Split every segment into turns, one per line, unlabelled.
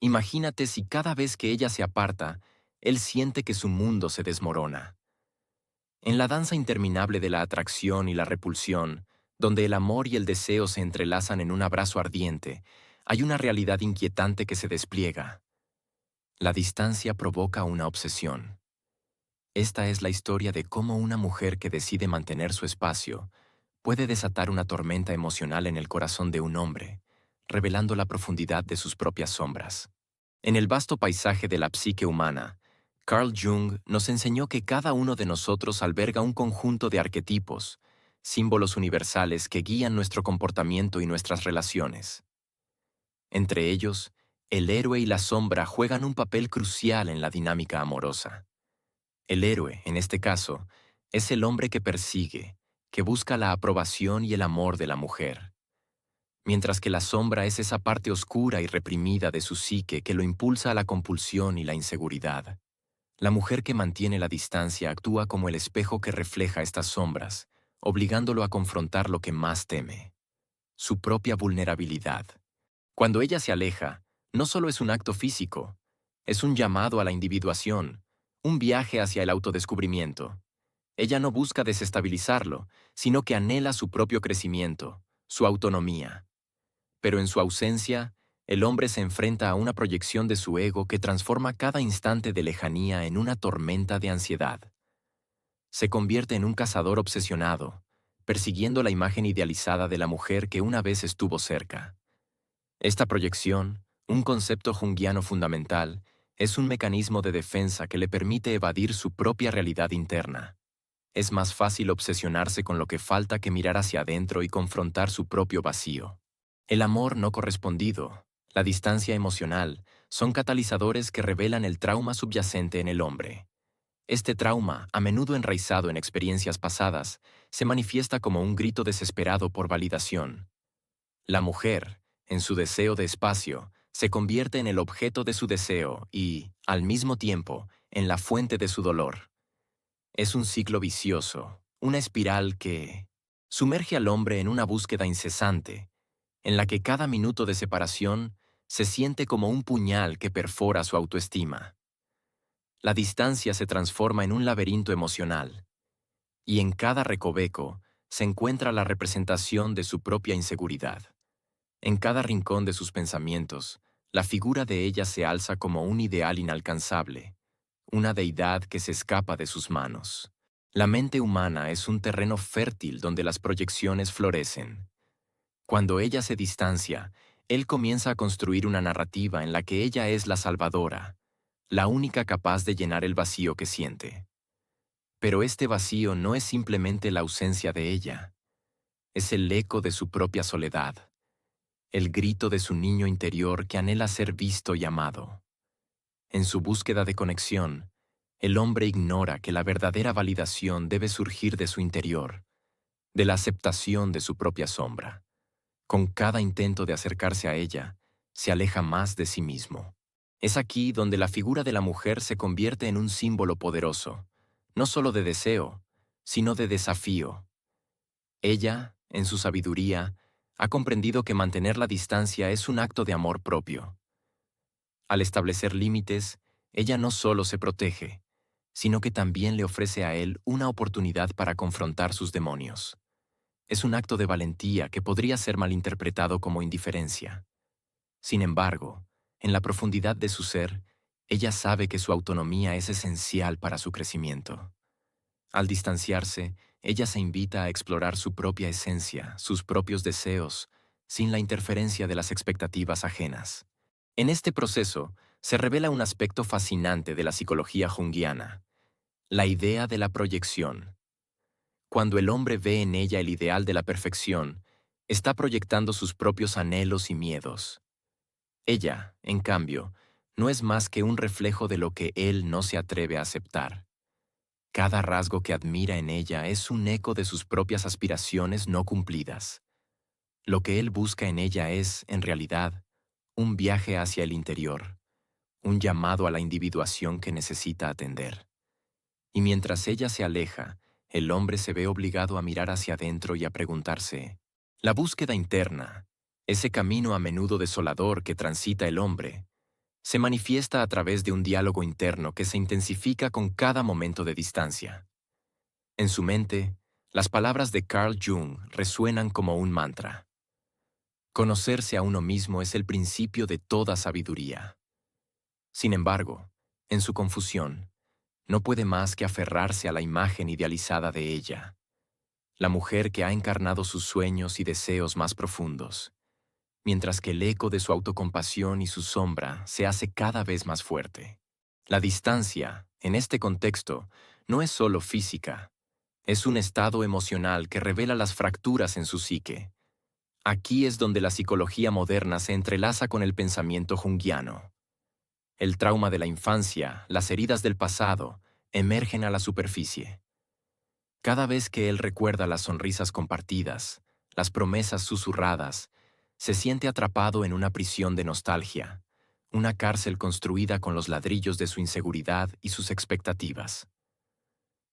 Imagínate si cada vez que ella se aparta, él siente que su mundo se desmorona. En la danza interminable de la atracción y la repulsión, donde el amor y el deseo se entrelazan en un abrazo ardiente, hay una realidad inquietante que se despliega. La distancia provoca una obsesión. Esta es la historia de cómo una mujer que decide mantener su espacio puede desatar una tormenta emocional en el corazón de un hombre, revelando la profundidad de sus propias sombras. En el vasto paisaje de la psique humana, Carl Jung nos enseñó que cada uno de nosotros alberga un conjunto de arquetipos, símbolos universales que guían nuestro comportamiento y nuestras relaciones. Entre ellos, el héroe y la sombra juegan un papel crucial en la dinámica amorosa. El héroe, en este caso, es el hombre que persigue, que busca la aprobación y el amor de la mujer, mientras que la sombra es esa parte oscura y reprimida de su psique que lo impulsa a la compulsión y la inseguridad. La mujer que mantiene la distancia actúa como el espejo que refleja estas sombras, obligándolo a confrontar lo que más teme, su propia vulnerabilidad. Cuando ella se aleja, no solo es un acto físico, es un llamado a la individuación, un viaje hacia el autodescubrimiento. Ella no busca desestabilizarlo, sino que anhela su propio crecimiento, su autonomía. Pero en su ausencia, el hombre se enfrenta a una proyección de su ego que transforma cada instante de lejanía en una tormenta de ansiedad. Se convierte en un cazador obsesionado, persiguiendo la imagen idealizada de la mujer que una vez estuvo cerca. Esta proyección, un concepto junguiano fundamental, es un mecanismo de defensa que le permite evadir su propia realidad interna. Es más fácil obsesionarse con lo que falta que mirar hacia adentro y confrontar su propio vacío. El amor no correspondido, la distancia emocional, son catalizadores que revelan el trauma subyacente en el hombre. Este trauma, a menudo enraizado en experiencias pasadas, se manifiesta como un grito desesperado por validación. La mujer, en su deseo de espacio, se convierte en el objeto de su deseo y, al mismo tiempo, en la fuente de su dolor. Es un ciclo vicioso, una espiral que sumerge al hombre en una búsqueda incesante, en la que cada minuto de separación se siente como un puñal que perfora su autoestima. La distancia se transforma en un laberinto emocional, y en cada recoveco se encuentra la representación de su propia inseguridad. En cada rincón de sus pensamientos, la figura de ella se alza como un ideal inalcanzable, una deidad que se escapa de sus manos. La mente humana es un terreno fértil donde las proyecciones florecen. Cuando ella se distancia, él comienza a construir una narrativa en la que ella es la salvadora, la única capaz de llenar el vacío que siente. Pero este vacío no es simplemente la ausencia de ella, es el eco de su propia soledad, el grito de su niño interior que anhela ser visto y amado. En su búsqueda de conexión, el hombre ignora que la verdadera validación debe surgir de su interior, de la aceptación de su propia sombra. Con cada intento de acercarse a ella, se aleja más de sí mismo. Es aquí donde la figura de la mujer se convierte en un símbolo poderoso, no solo de deseo, sino de desafío. Ella, en su sabiduría, ha comprendido que mantener la distancia es un acto de amor propio. Al establecer límites, ella no solo se protege, sino que también le ofrece a él una oportunidad para confrontar sus demonios. Es un acto de valentía que podría ser malinterpretado como indiferencia. Sin embargo, en la profundidad de su ser, ella sabe que su autonomía es esencial para su crecimiento. Al distanciarse, ella se invita a explorar su propia esencia, sus propios deseos, sin la interferencia de las expectativas ajenas. En este proceso, se revela un aspecto fascinante de la psicología junguiana, la idea de la proyección. Cuando el hombre ve en ella el ideal de la perfección, está proyectando sus propios anhelos y miedos. Ella, en cambio, no es más que un reflejo de lo que él no se atreve a aceptar. Cada rasgo que admira en ella es un eco de sus propias aspiraciones no cumplidas. Lo que él busca en ella es, en realidad, un viaje hacia el interior, un llamado a la individuación que necesita atender. Y mientras ella se aleja, el hombre se ve obligado a mirar hacia adentro y a preguntarse, la búsqueda interna, ese camino a menudo desolador que transita el hombre, Se manifiesta a través de un diálogo interno que se intensifica con cada momento de distancia. En su mente, las palabras de Carl Jung resuenan como un mantra. Conocerse a uno mismo es el principio de toda sabiduría. Sin embargo, en su confusión, no puede más que aferrarse a la imagen idealizada de ella, la mujer que ha encarnado sus sueños y deseos más profundos, mientras que el eco de su autocompasión y su sombra se hace cada vez más fuerte. La distancia, en este contexto, no es solo física, es un estado emocional que revela las fracturas en su psique. Aquí es donde la psicología moderna se entrelaza con el pensamiento junguiano. El trauma de la infancia, las heridas del pasado, emergen a la superficie. Cada vez que él recuerda las sonrisas compartidas, las promesas susurradas, se siente atrapado en una prisión de nostalgia, una cárcel construida con los ladrillos de su inseguridad y sus expectativas.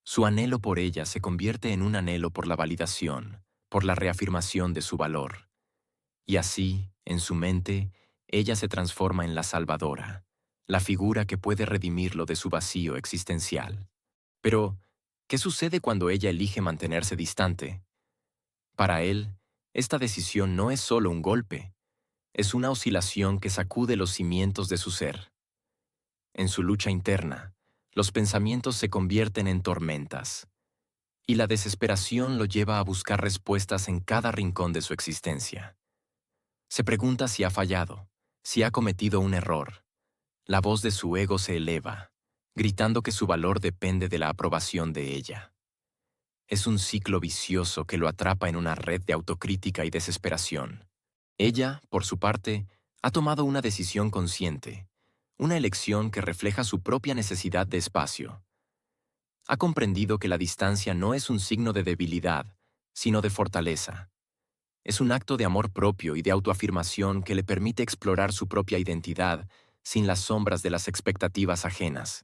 Su anhelo por ella se convierte en un anhelo por la validación, por la reafirmación de su valor. Y así, en su mente, ella se transforma en la salvadora, la figura que puede redimirlo de su vacío existencial. Pero, ¿qué sucede cuando ella elige mantenerse distante? Para él, esta decisión no es solo un golpe, es una oscilación que sacude los cimientos de su ser. En su lucha interna, los pensamientos se convierten en tormentas, y la desesperación lo lleva a buscar respuestas en cada rincón de su existencia. Se pregunta si ha fallado, si ha cometido un error. La voz de su ego se eleva, gritando que su valor depende de la aprobación de ella. Es un ciclo vicioso que lo atrapa en una red de autocrítica y desesperación. Ella, por su parte, ha tomado una decisión consciente, una elección que refleja su propia necesidad de espacio. Ha comprendido que la distancia no es un signo de debilidad, sino de fortaleza. Es un acto de amor propio y de autoafirmación que le permite explorar su propia identidad sin las sombras de las expectativas ajenas.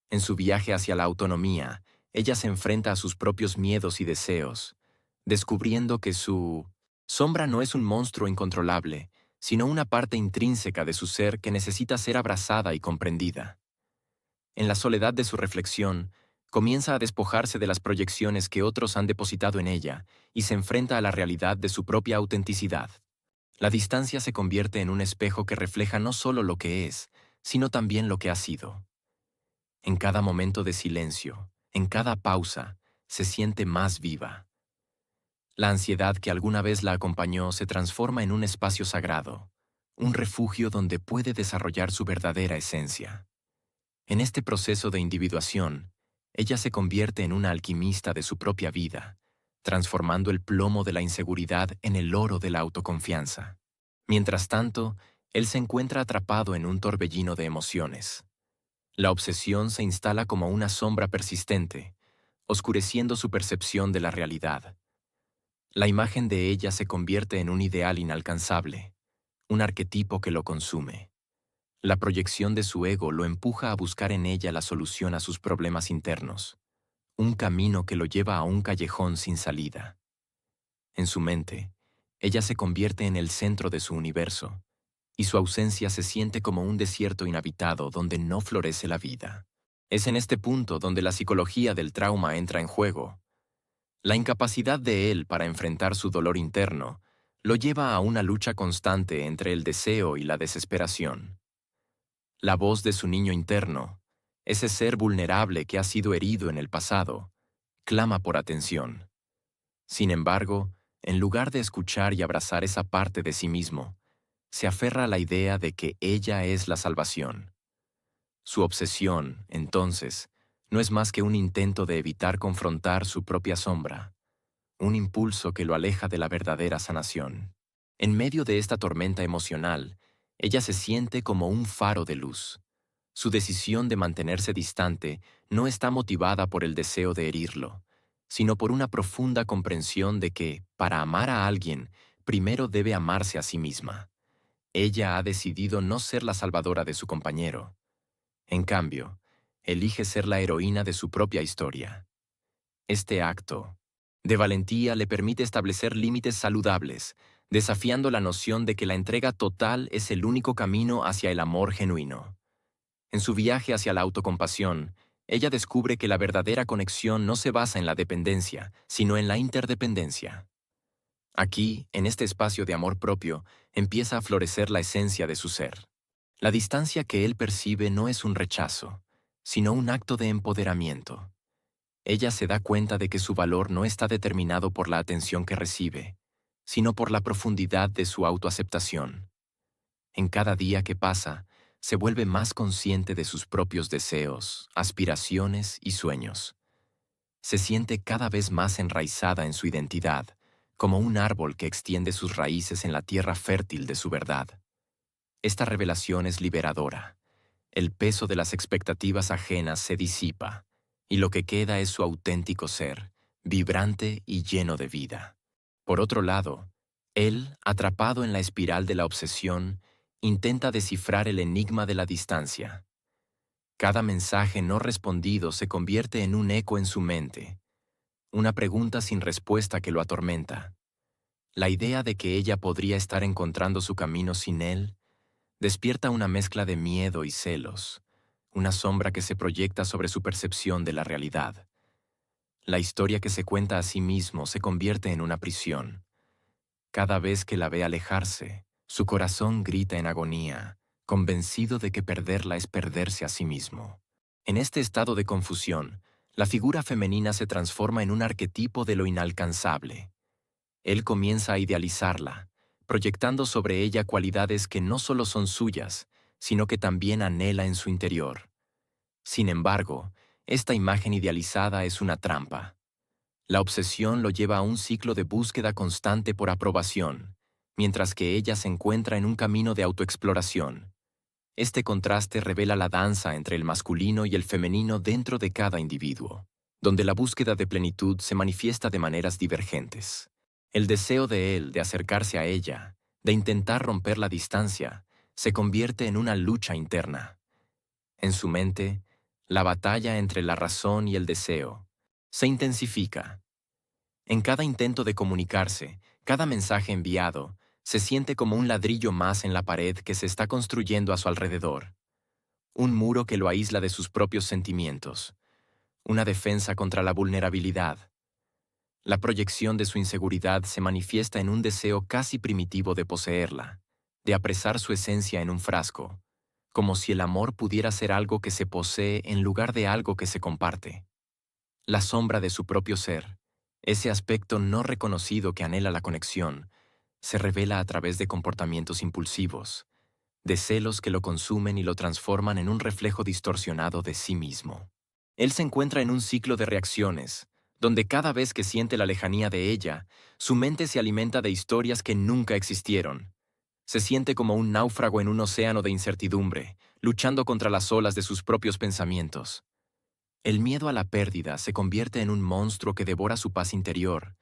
En su viaje hacia la autonomía, ella se enfrenta a sus propios miedos y deseos, descubriendo que su sombra no es un monstruo incontrolable, sino una parte intrínseca de su ser que necesita ser abrazada y comprendida. En la soledad de su reflexión, comienza a despojarse de las proyecciones que otros han depositado en ella y se enfrenta a la realidad de su propia autenticidad. La distancia se convierte en un espejo que refleja no solo lo que es, sino también lo que ha sido. En cada momento de silencio, en cada pausa, se siente más viva. La ansiedad que alguna vez la acompañó se transforma en un espacio sagrado, un refugio donde puede desarrollar su verdadera esencia. En este proceso de individuación, ella se convierte en una alquimista de su propia vida, transformando el plomo de la inseguridad en el oro de la autoconfianza. Mientras tanto, él se encuentra atrapado en un torbellino de emociones. La obsesión se instala como una sombra persistente, oscureciendo su percepción de la realidad. La imagen de ella se convierte en un ideal inalcanzable, un arquetipo que lo consume. La proyección de su ego lo empuja a buscar en ella la solución a sus problemas internos, un camino que lo lleva a un callejón sin salida. En su mente, ella se convierte en el centro de su universo, y su ausencia se siente como un desierto inhabitado donde no florece la vida. Es en este punto donde la psicología del trauma entra en juego. La incapacidad de él para enfrentar su dolor interno lo lleva a una lucha constante entre el deseo y la desesperación. La voz de su niño interno, ese ser vulnerable que ha sido herido en el pasado, clama por atención. Sin embargo, en lugar de escuchar y abrazar esa parte de sí mismo, se aferra a la idea de que ella es la salvación. Su obsesión, entonces, no es más que un intento de evitar confrontar su propia sombra, un impulso que lo aleja de la verdadera sanación. En medio de esta tormenta emocional, ella se siente como un faro de luz. Su decisión de mantenerse distante no está motivada por el deseo de herirlo, sino por una profunda comprensión de que, para amar a alguien, primero debe amarse a sí misma. Ella ha decidido no ser la salvadora de su compañero. En cambio, elige ser la heroína de su propia historia. Este acto de valentía le permite establecer límites saludables, desafiando la noción de que la entrega total es el único camino hacia el amor genuino. En su viaje hacia la autocompasión, ella descubre que la verdadera conexión no se basa en la dependencia, sino en la interdependencia. Aquí, en este espacio de amor propio, empieza a florecer la esencia de su ser. La distancia que él percibe no es un rechazo, sino un acto de empoderamiento. Ella se da cuenta de que su valor no está determinado por la atención que recibe, sino por la profundidad de su autoaceptación. En cada día que pasa, se vuelve más consciente de sus propios deseos, aspiraciones y sueños. Se siente cada vez más enraizada en su identidad, como un árbol que extiende sus raíces en la tierra fértil de su verdad. Esta revelación es liberadora. El peso de las expectativas ajenas se disipa, y lo que queda es su auténtico ser, vibrante y lleno de vida. Por otro lado, él, atrapado en la espiral de la obsesión, intenta descifrar el enigma de la distancia. Cada mensaje no respondido se convierte en un eco en su mente, una pregunta sin respuesta que lo atormenta. La idea de que ella podría estar encontrando su camino sin él despierta una mezcla de miedo y celos, una sombra que se proyecta sobre su percepción de la realidad. La historia que se cuenta a sí mismo se convierte en una prisión. Cada vez que la ve alejarse, su corazón grita en agonía, convencido de que perderla es perderse a sí mismo. En este estado de confusión, la figura femenina se transforma en un arquetipo de lo inalcanzable. Él comienza a idealizarla, proyectando sobre ella cualidades que no solo son suyas, sino que también anhela en su interior. Sin embargo, esta imagen idealizada es una trampa. La obsesión lo lleva a un ciclo de búsqueda constante por aprobación, mientras que ella se encuentra en un camino de autoexploración. Este contraste revela la danza entre el masculino y el femenino dentro de cada individuo, donde la búsqueda de plenitud se manifiesta de maneras divergentes. El deseo de él de acercarse a ella, de intentar romper la distancia, se convierte en una lucha interna. En su mente, la batalla entre la razón y el deseo se intensifica. En cada intento de comunicarse, cada mensaje enviado, se siente como un ladrillo más en la pared que se está construyendo a su alrededor. Un muro que lo aísla de sus propios sentimientos. Una defensa contra la vulnerabilidad. La proyección de su inseguridad se manifiesta en un deseo casi primitivo de poseerla, de apresar su esencia en un frasco, como si el amor pudiera ser algo que se posee en lugar de algo que se comparte. La sombra de su propio ser, ese aspecto no reconocido que anhela la conexión, se revela a través de comportamientos impulsivos, de celos que lo consumen y lo transforman en un reflejo distorsionado de sí mismo. Él se encuentra en un ciclo de reacciones, donde cada vez que siente la lejanía de ella, su mente se alimenta de historias que nunca existieron. Se siente como un náufrago en un océano de incertidumbre, luchando contra las olas de sus propios pensamientos. El miedo a la pérdida se convierte en un monstruo que devora su paz interior,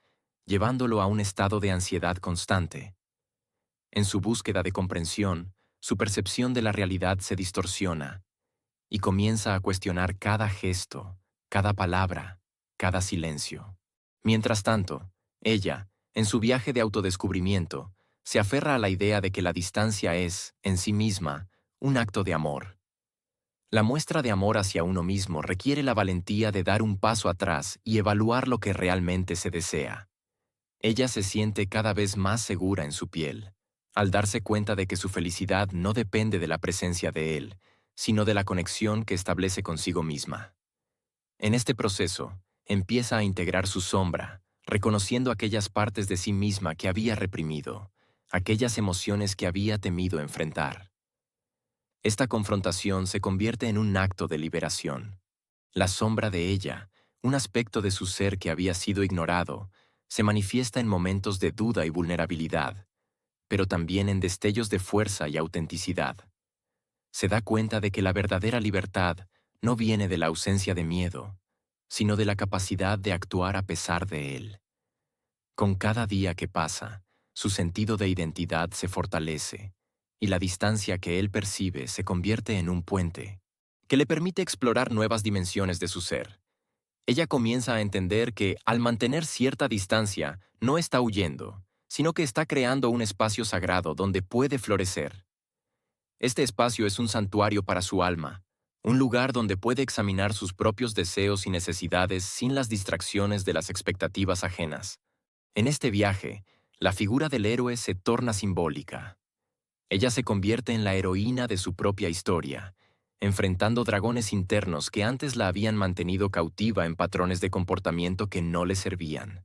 llevándolo a un estado de ansiedad constante. En su búsqueda de comprensión, su percepción de la realidad se distorsiona y comienza a cuestionar cada gesto, cada palabra, cada silencio. Mientras tanto, ella, en su viaje de autodescubrimiento, se aferra a la idea de que la distancia es, en sí misma, un acto de amor. La muestra de amor hacia uno mismo requiere la valentía de dar un paso atrás y evaluar lo que realmente se desea. Ella se siente cada vez más segura en su piel, al darse cuenta de que su felicidad no depende de la presencia de él, sino de la conexión que establece consigo misma. En este proceso, empieza a integrar su sombra, reconociendo aquellas partes de sí misma que había reprimido, aquellas emociones que había temido enfrentar. Esta confrontación se convierte en un acto de liberación. La sombra de ella, un aspecto de su ser que había sido ignorado, se manifiesta en momentos de duda y vulnerabilidad, pero también en destellos de fuerza y autenticidad. Se da cuenta de que la verdadera libertad no viene de la ausencia de miedo, sino de la capacidad de actuar a pesar de él. Con cada día que pasa, su sentido de identidad se fortalece, y la distancia que él percibe se convierte en un puente, que le permite explorar nuevas dimensiones de su ser. Ella comienza a entender que, al mantener cierta distancia, no está huyendo, sino que está creando un espacio sagrado donde puede florecer. Este espacio es un santuario para su alma, un lugar donde puede examinar sus propios deseos y necesidades sin las distracciones de las expectativas ajenas. En este viaje, la figura del héroe se torna simbólica. Ella se convierte en la heroína de su propia historia, enfrentando dragones internos que antes la habían mantenido cautiva en patrones de comportamiento que no le servían.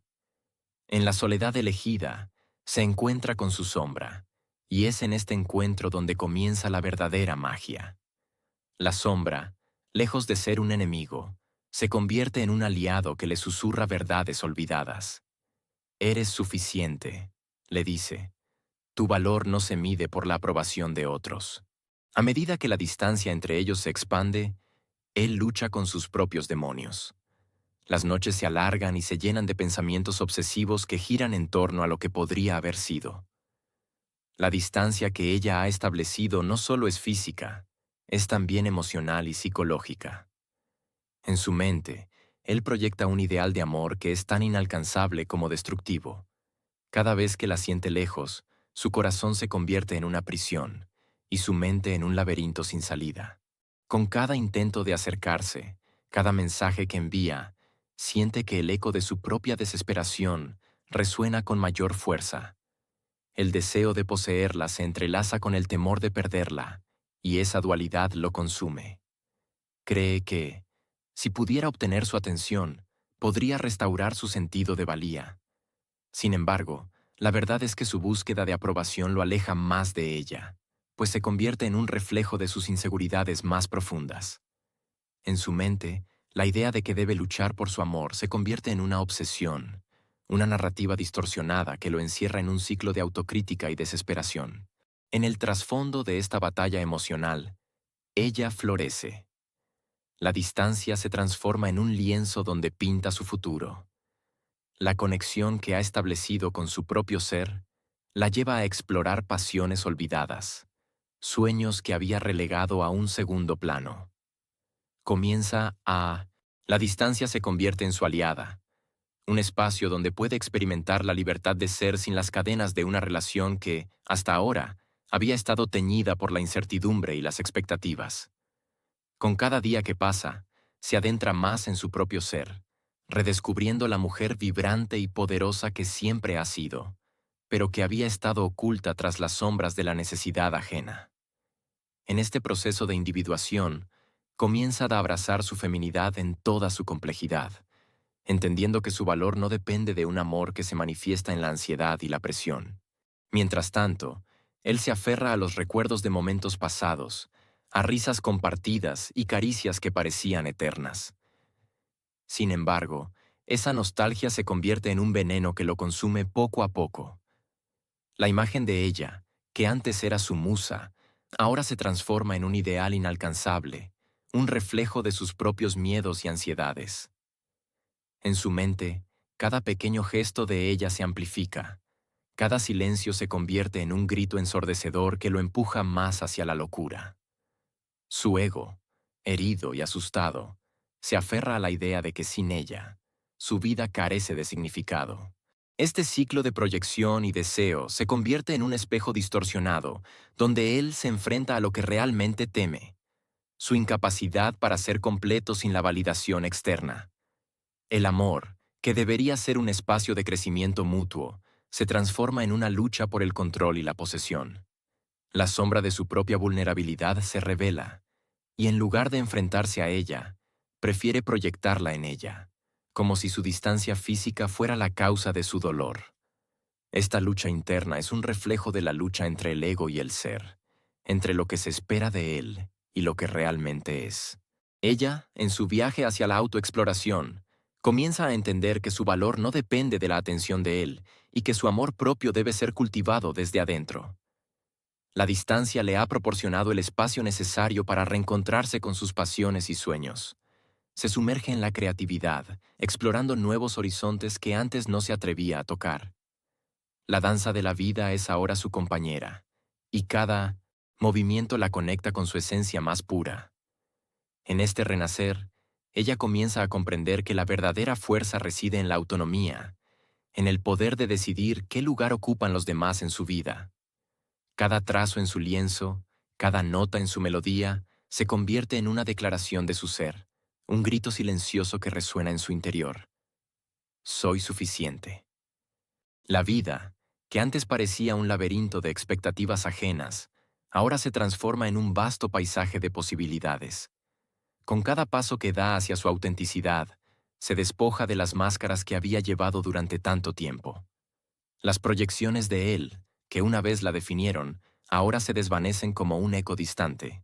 En la soledad elegida, se encuentra con su sombra, y es en este encuentro donde comienza la verdadera magia. La sombra, lejos de ser un enemigo, se convierte en un aliado que le susurra verdades olvidadas. Eres suficiente, le dice. Tu valor no se mide por la aprobación de otros. A medida que la distancia entre ellos se expande, él lucha con sus propios demonios. Las noches se alargan y se llenan de pensamientos obsesivos que giran en torno a lo que podría haber sido. La distancia que ella ha establecido no solo es física, es también emocional y psicológica. En su mente, él proyecta un ideal de amor que es tan inalcanzable como destructivo. Cada vez que la siente lejos, su corazón se convierte en una prisión y su mente en un laberinto sin salida. Con cada intento de acercarse, cada mensaje que envía, siente que el eco de su propia desesperación resuena con mayor fuerza. El deseo de poseerla se entrelaza con el temor de perderla, y esa dualidad lo consume. Cree que, si pudiera obtener su atención, podría restaurar su sentido de valía. Sin embargo, la verdad es que su búsqueda de aprobación lo aleja más de ella, pues se convierte en un reflejo de sus inseguridades más profundas. En su mente, la idea de que debe luchar por su amor se convierte en una obsesión, una narrativa distorsionada que lo encierra en un ciclo de autocrítica y desesperación. En el trasfondo de esta batalla emocional, ella florece. La distancia se transforma en un lienzo donde pinta su futuro. La conexión que ha establecido con su propio ser la lleva a explorar pasiones olvidadas, sueños que había relegado a un segundo plano. La distancia se convierte en su aliada, un espacio donde puede experimentar la libertad de ser sin las cadenas de una relación que, hasta ahora, había estado teñida por la incertidumbre y las expectativas. Con cada día que pasa, se adentra más en su propio ser, redescubriendo la mujer vibrante y poderosa que siempre ha sido, pero que había estado oculta tras las sombras de la necesidad ajena. En este proceso de individuación, comienza a abrazar su feminidad en toda su complejidad, entendiendo que su valor no depende de un amor que se manifiesta en la ansiedad y la presión. Mientras tanto, él se aferra a los recuerdos de momentos pasados, a risas compartidas y caricias que parecían eternas. Sin embargo, esa nostalgia se convierte en un veneno que lo consume poco a poco. La imagen de ella, que antes era su musa, ahora se transforma en un ideal inalcanzable, un reflejo de sus propios miedos y ansiedades. En su mente, cada pequeño gesto de ella se amplifica. Cada silencio se convierte en un grito ensordecedor que lo empuja más hacia la locura. Su ego, herido y asustado, se aferra a la idea de que sin ella, su vida carece de significado. Este ciclo de proyección y deseo se convierte en un espejo distorsionado, donde él se enfrenta a lo que realmente teme, su incapacidad para ser completo sin la validación externa. El amor, que debería ser un espacio de crecimiento mutuo, se transforma en una lucha por el control y la posesión. La sombra de su propia vulnerabilidad se revela, y en lugar de enfrentarse a ella, prefiere proyectarla en ella, como si su distancia física fuera la causa de su dolor. Esta lucha interna es un reflejo de la lucha entre el ego y el ser, entre lo que se espera de él y lo que realmente es. Ella, en su viaje hacia la autoexploración, comienza a entender que su valor no depende de la atención de él y que su amor propio debe ser cultivado desde adentro. La distancia le ha proporcionado el espacio necesario para reencontrarse con sus pasiones y sueños. Se sumerge en la creatividad, explorando nuevos horizontes que antes no se atrevía a tocar. La danza de la vida es ahora su compañera, y cada movimiento la conecta con su esencia más pura. En este renacer, ella comienza a comprender que la verdadera fuerza reside en la autonomía, en el poder de decidir qué lugar ocupan los demás en su vida. Cada trazo en su lienzo, cada nota en su melodía, se convierte en una declaración de su ser, un grito silencioso que resuena en su interior. Soy suficiente. La vida, que antes parecía un laberinto de expectativas ajenas, ahora se transforma en un vasto paisaje de posibilidades. Con cada paso que da hacia su autenticidad, se despoja de las máscaras que había llevado durante tanto tiempo. Las proyecciones de él, que una vez la definieron, ahora se desvanecen como un eco distante.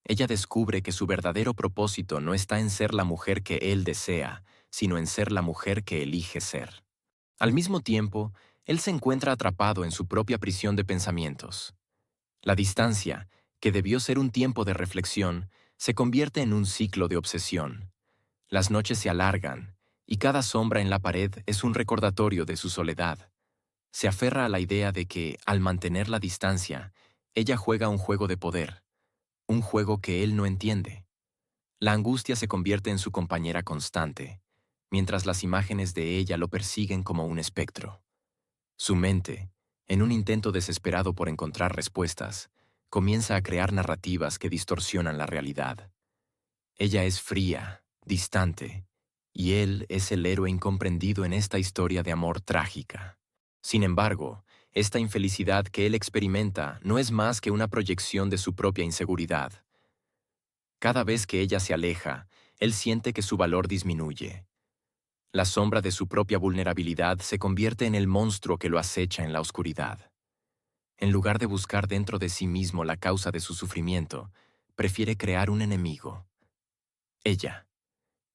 Ella descubre que su verdadero propósito no está en ser la mujer que él desea, sino en ser la mujer que elige ser. Al mismo tiempo, él se encuentra atrapado en su propia prisión de pensamientos. La distancia, que debió ser un tiempo de reflexión, se convierte en un ciclo de obsesión. Las noches se alargan, y cada sombra en la pared es un recordatorio de su soledad. Se aferra a la idea de que, al mantener la distancia, ella juega un juego de poder, un juego que él no entiende. La angustia se convierte en su compañera constante, mientras las imágenes de ella lo persiguen como un espectro. Su mente, en un intento desesperado por encontrar respuestas, comienza a crear narrativas que distorsionan la realidad. Ella es fría, distante, y él es el héroe incomprendido en esta historia de amor trágica. Sin embargo, esta infelicidad que él experimenta no es más que una proyección de su propia inseguridad. Cada vez que ella se aleja, él siente que su valor disminuye. La sombra de su propia vulnerabilidad se convierte en el monstruo que lo acecha en la oscuridad. En lugar de buscar dentro de sí mismo la causa de su sufrimiento, prefiere crear un enemigo. Ella.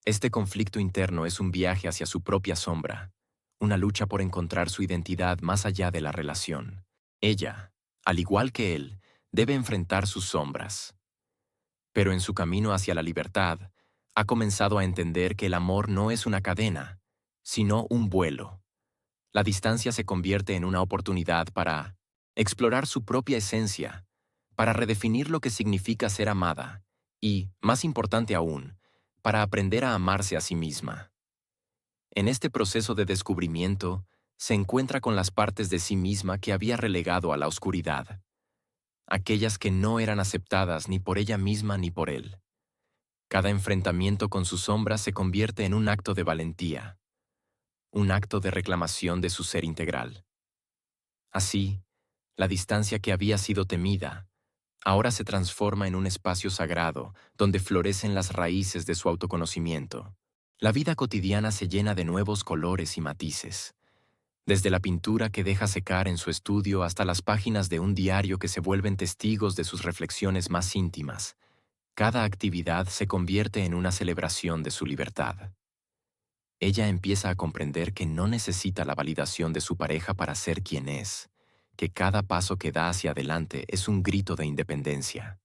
Este conflicto interno es un viaje hacia su propia sombra, una lucha por encontrar su identidad más allá de la relación. Ella, al igual que él, debe enfrentar sus sombras. Pero en su camino hacia la libertad, ha comenzado a entender que el amor no es una cadena, sino un vuelo. La distancia se convierte en una oportunidad para explorar su propia esencia, para redefinir lo que significa ser amada y, más importante aún, para aprender a amarse a sí misma. En este proceso de descubrimiento, se encuentra con las partes de sí misma que había relegado a la oscuridad, aquellas que no eran aceptadas ni por ella misma ni por él. Cada enfrentamiento con sus sombras se convierte en un acto de valentía, un acto de reclamación de su ser integral. Así, la distancia que había sido temida, ahora se transforma en un espacio sagrado donde florecen las raíces de su autoconocimiento. La vida cotidiana se llena de nuevos colores y matices, desde la pintura que deja secar en su estudio hasta las páginas de un diario que se vuelven testigos de sus reflexiones más íntimas. Cada actividad se convierte en una celebración de su libertad. Ella empieza a comprender que no necesita la validación de su pareja para ser quien es, que cada paso que da hacia adelante es un grito de independencia.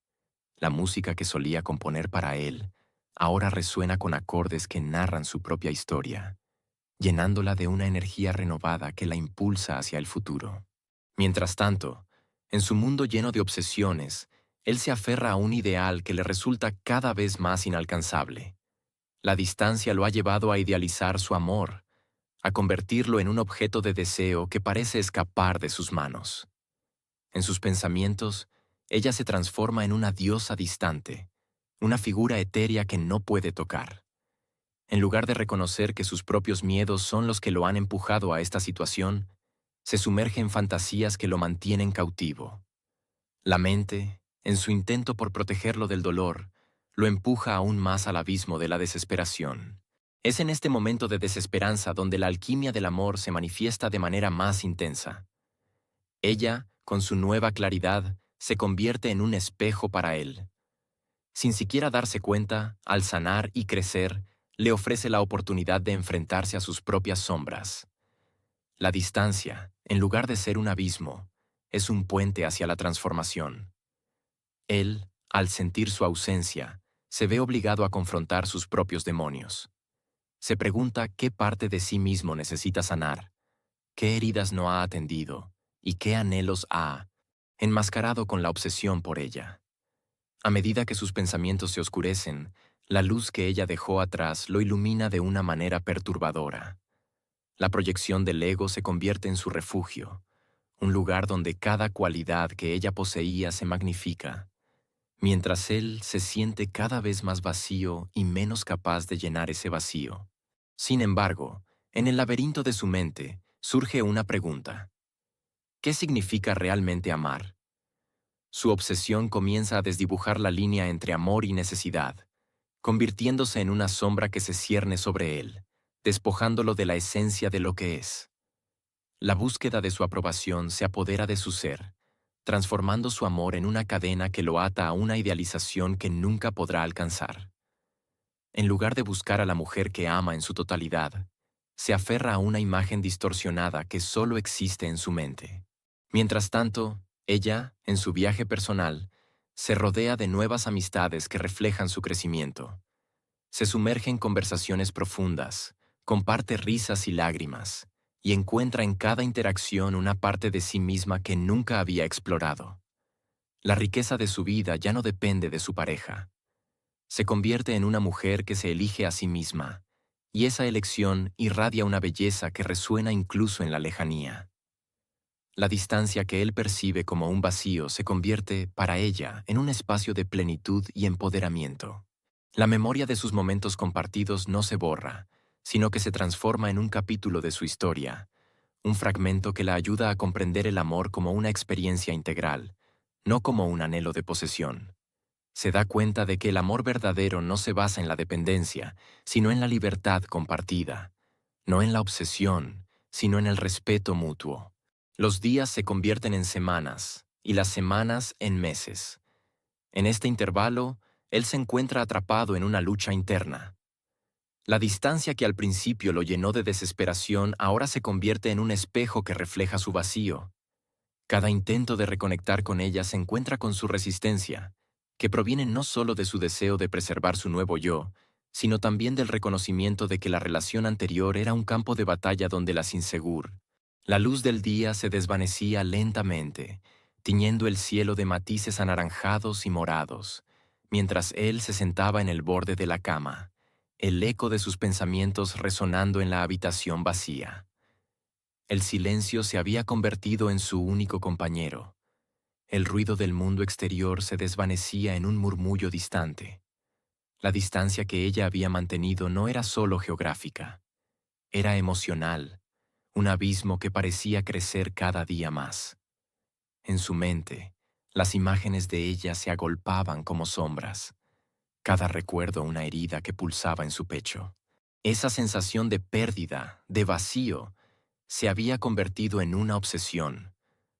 La música que solía componer para él ahora resuena con acordes que narran su propia historia, llenándola de una energía renovada que la impulsa hacia el futuro. Mientras tanto, en su mundo lleno de obsesiones, él se aferra a un ideal que le resulta cada vez más inalcanzable. La distancia lo ha llevado a idealizar su amor, a convertirlo en un objeto de deseo que parece escapar de sus manos. En sus pensamientos, ella se transforma en una diosa distante, una figura etérea que no puede tocar. En lugar de reconocer que sus propios miedos son los que lo han empujado a esta situación, se sumerge en fantasías que lo mantienen cautivo. La mente, en su intento por protegerlo del dolor, lo empuja aún más al abismo de la desesperación. Es en este momento de desesperanza donde la alquimia del amor se manifiesta de manera más intensa. Ella, con su nueva claridad, se convierte en un espejo para él. Sin siquiera darse cuenta, al sanar y crecer, le ofrece la oportunidad de enfrentarse a sus propias sombras. La distancia, en lugar de ser un abismo, es un puente hacia la transformación. Él, al sentir su ausencia, se ve obligado a confrontar sus propios demonios. Se pregunta qué parte de sí mismo necesita sanar, qué heridas no ha atendido y qué anhelos ha enmascarado con la obsesión por ella. A medida que sus pensamientos se oscurecen, la luz que ella dejó atrás lo ilumina de una manera perturbadora. La proyección del ego se convierte en su refugio, un lugar donde cada cualidad que ella poseía se magnifica, mientras él se siente cada vez más vacío y menos capaz de llenar ese vacío. Sin embargo, en el laberinto de su mente surge una pregunta. ¿Qué significa realmente amar? Su obsesión comienza a desdibujar la línea entre amor y necesidad, convirtiéndose en una sombra que se cierne sobre él, despojándolo de la esencia de lo que es. La búsqueda de su aprobación se apodera de su ser, transformando su amor en una cadena que lo ata a una idealización que nunca podrá alcanzar. En lugar de buscar a la mujer que ama en su totalidad, se aferra a una imagen distorsionada que solo existe en su mente. Mientras tanto, ella, en su viaje personal, se rodea de nuevas amistades que reflejan su crecimiento. Se sumerge en conversaciones profundas, comparte risas y lágrimas, y encuentra en cada interacción una parte de sí misma que nunca había explorado. La riqueza de su vida ya no depende de su pareja. Se convierte en una mujer que se elige a sí misma, y esa elección irradia una belleza que resuena incluso en la lejanía. La distancia que él percibe como un vacío se convierte, para ella, en un espacio de plenitud y empoderamiento. La memoria de sus momentos compartidos no se borra, sino que se transforma en un capítulo de su historia, un fragmento que la ayuda a comprender el amor como una experiencia integral, no como un anhelo de posesión. Se da cuenta de que el amor verdadero no se basa en la dependencia, sino en la libertad compartida, no en la obsesión, sino en el respeto mutuo. Los días se convierten en semanas y las semanas en meses. En este intervalo, él se encuentra atrapado en una lucha interna. La distancia que al principio lo llenó de desesperación ahora se convierte en un espejo que refleja su vacío. Cada intento de reconectar con ella se encuentra con su resistencia, que proviene no solo de su deseo de preservar su nuevo yo, sino también del reconocimiento de que la relación anterior era un campo de batalla donde la insegur. La luz del día se desvanecía lentamente, tiñendo el cielo de matices anaranjados y morados, mientras él se sentaba en el borde de la cama, el eco de sus pensamientos resonando en la habitación vacía. El silencio se había convertido en su único compañero. El ruido del mundo exterior se desvanecía en un murmullo distante. La distancia que ella había mantenido no era solo geográfica, era emocional, un abismo que parecía crecer cada día más. En su mente, las imágenes de ella se agolpaban como sombras, cada recuerdo una herida que pulsaba en su pecho. Esa sensación de pérdida, de vacío, se había convertido en una obsesión,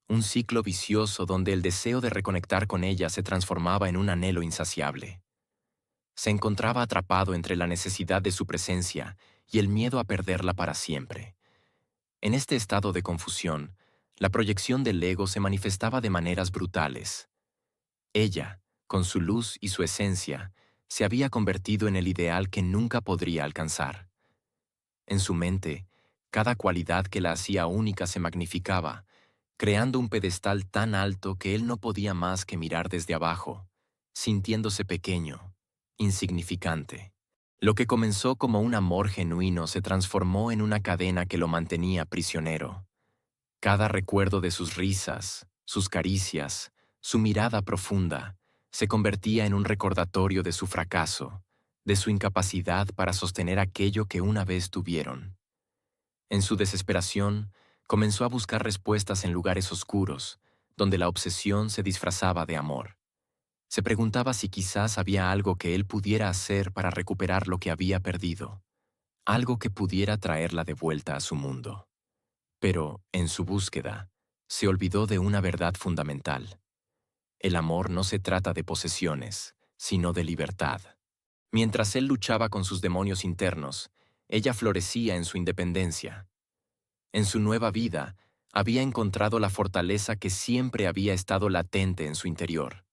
un ciclo vicioso donde el deseo de reconectar con ella se transformaba en un anhelo insaciable. Se encontraba atrapado entre la necesidad de su presencia y el miedo a perderla para siempre. En este estado de confusión, la proyección del ego se manifestaba de maneras brutales. Ella, con su luz y su esencia, se había convertido en el ideal que nunca podría alcanzar. En su mente, cada cualidad que la hacía única se magnificaba, creando un pedestal tan alto que él no podía más que mirar desde abajo, sintiéndose pequeño, insignificante. Lo que comenzó como un amor genuino se transformó en una cadena que lo mantenía prisionero. Cada recuerdo de sus risas, sus caricias, su mirada profunda, se convertía en un recordatorio de su fracaso, de su incapacidad para sostener aquello que una vez tuvieron. En su desesperación, comenzó a buscar respuestas en lugares oscuros, donde la obsesión se disfrazaba de amor. Se preguntaba si quizás había algo que él pudiera hacer para recuperar lo que había perdido, algo que pudiera traerla de vuelta a su mundo. Pero, en su búsqueda, se olvidó de una verdad fundamental. El amor no se trata de posesiones, sino de libertad. Mientras él luchaba con sus demonios internos, ella florecía en su independencia. En su nueva vida, había encontrado la fortaleza que siempre había estado latente en su interior.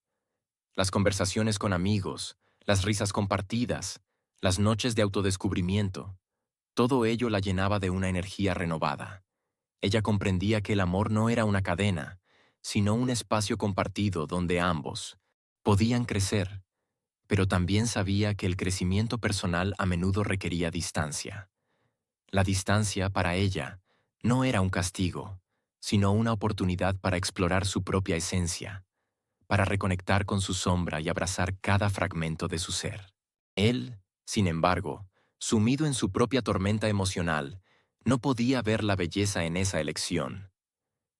Las conversaciones con amigos, las risas compartidas, las noches de autodescubrimiento, todo ello la llenaba de una energía renovada. Ella comprendía que el amor no era una cadena, sino un espacio compartido donde ambos podían crecer, pero también sabía que el crecimiento personal a menudo requería distancia. La distancia, para ella, no era un castigo, sino una oportunidad para explorar su propia esencia, para reconectar con su sombra y abrazar cada fragmento de su ser. Él, sin embargo, sumido en su propia tormenta emocional, no podía ver la belleza en esa elección.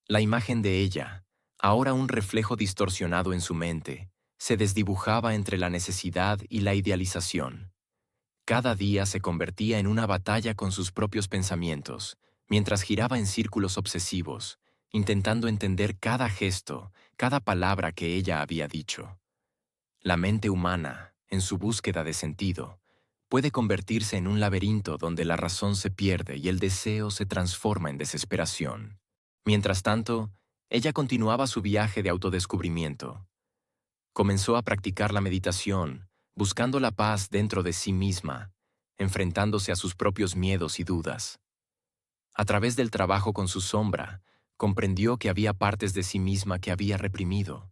La imagen de ella, ahora un reflejo distorsionado en su mente, se desdibujaba entre la necesidad y la idealización. Cada día se convertía en una batalla con sus propios pensamientos, mientras giraba en círculos obsesivos, intentando entender cada gesto, cada palabra que ella había dicho. La mente humana, en su búsqueda de sentido, puede convertirse en un laberinto donde la razón se pierde y el deseo se transforma en desesperación. Mientras tanto, ella continuaba su viaje de autodescubrimiento. Comenzó a practicar la meditación, buscando la paz dentro de sí misma, enfrentándose a sus propios miedos y dudas. A través del trabajo con su sombra, comprendió que había partes de sí misma que había reprimido,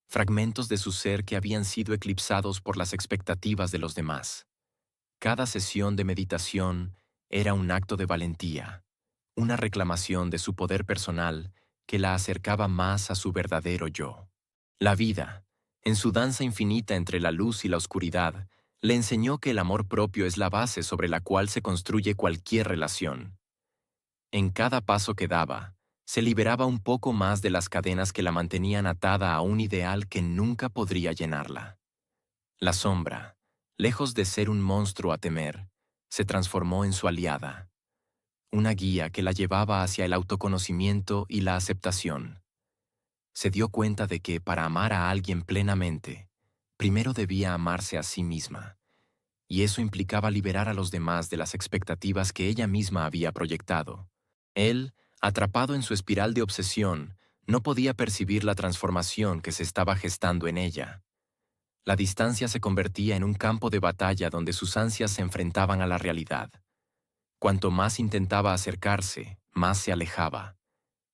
fragmentos de su ser que habían sido eclipsados por las expectativas de los demás. Cada sesión de meditación era un acto de valentía, una reclamación de su poder personal que la acercaba más a su verdadero yo. La vida, en su danza infinita entre la luz y la oscuridad, le enseñó que el amor propio es la base sobre la cual se construye cualquier relación. En cada paso que daba, se liberaba un poco más de las cadenas que la mantenían atada a un ideal que nunca podría llenarla. La sombra, lejos de ser un monstruo a temer, se transformó en su aliada, una guía que la llevaba hacia el autoconocimiento y la aceptación. Se dio cuenta de que para amar a alguien plenamente, primero debía amarse a sí misma, y eso implicaba liberar a los demás de las expectativas que ella misma había proyectado. Él, atrapado en su espiral de obsesión, no podía percibir la transformación que se estaba gestando en ella. La distancia se convertía en un campo de batalla donde sus ansias se enfrentaban a la realidad. Cuanto más intentaba acercarse, más se alejaba.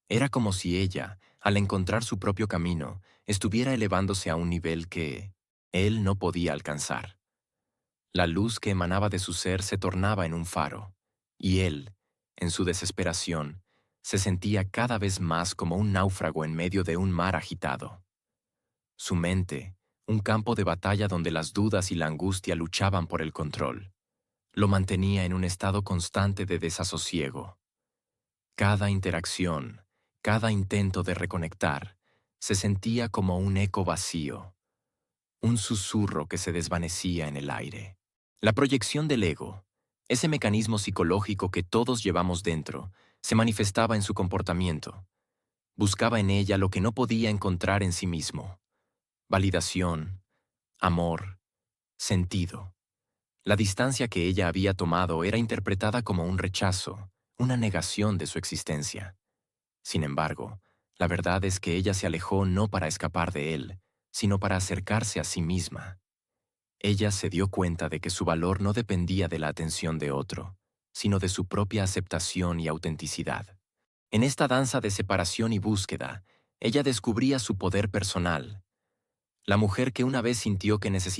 Era como si ella, al encontrar su propio camino, estuviera elevándose a un nivel que él no podía alcanzar. La luz que emanaba de su ser se tornaba en un faro, y él, en su desesperación, se sentía cada vez más como un náufrago en medio de un mar agitado. Su mente, un campo de batalla donde las dudas y la angustia luchaban por el control, lo mantenía en un estado constante de desasosiego. Cada interacción, cada intento de reconectar, se sentía como un eco vacío, un susurro que se desvanecía en el aire. La proyección del ego, ese mecanismo psicológico que todos llevamos dentro, se manifestaba en su comportamiento. Buscaba en ella lo que no podía encontrar en sí mismo: validación, amor, sentido. La distancia que ella había tomado era interpretada como un rechazo, una negación de su existencia. Sin embargo, la verdad es que ella se alejó no para escapar de él, sino para acercarse a sí misma. Ella se dio cuenta de que su valor no dependía de la atención de otro, sino de su propia aceptación y autenticidad. En esta danza de separación y búsqueda, ella descubría su poder personal. La mujer que una vez sintió que necesitaba